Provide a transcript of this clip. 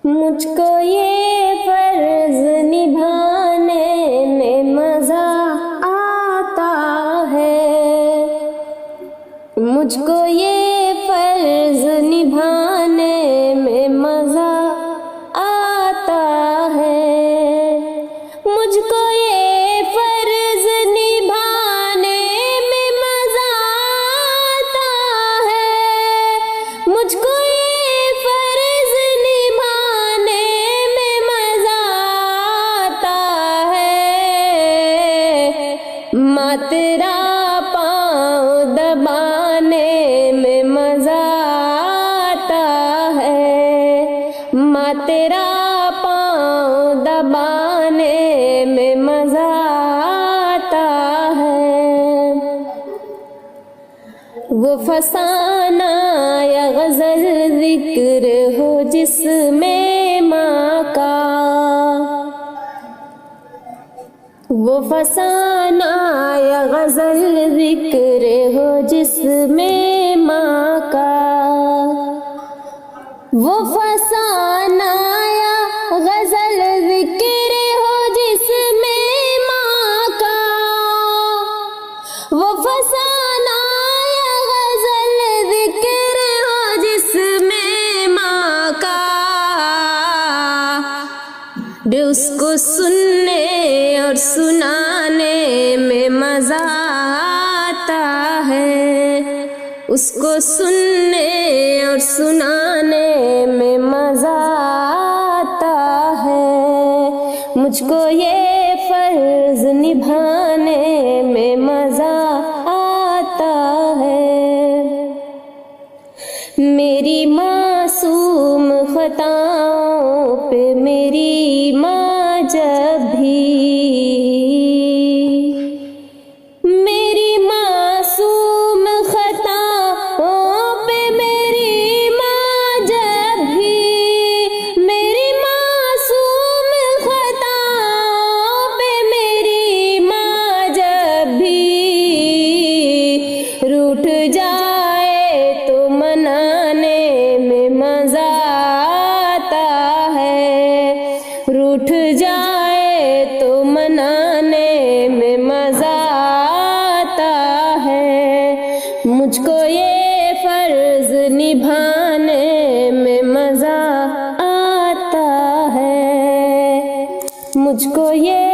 मुझको ये फर्ज निभाने में मज़ा आता है, मुझको ये फर्ज निभाने में मज़ा आता है, मुझको ये फर्ज निभाने में मज़ा आता है, मुझको ये फर्ज निभाने में मज़ा आता है, माँ तेरा पाँव दबाने में मज़ा आता है, माँ तेरा पाँव दबाने में मज़ा आता है। वो फसाना या गज़ल ज़िक्र हो जिसमें माँ का, वो फसाना या गज़ल ज़िक्र हो जिसमें माँ का, वो फसाना या गज़ल ज़िक्र हो जिसमें माँ का, वो फसाना या गज़ल ज़िक्र हो जिसमें माँ का, उसको सुनने और सुनाने में मज़ा आता है, उसको सुनने और सुनाने में मज़ा आता है, मुझको ये फर्ज निभाने में मज़ा आता है। मेरी मासूम ख़ताओं पे मेरी माँ जब भी, मेरी मासूम ख़ताओं पे मेरी माँ जब भी, मेरी मासूम ख़ताओं पे मेरी माँ जब भी रूठ जाए तो मनाने में मज़ा आता है, रूठ जाए तो मनाने में मज़ा आता है, मुझको ये फर्ज निभाने में मज़ा आता है, मुझको ये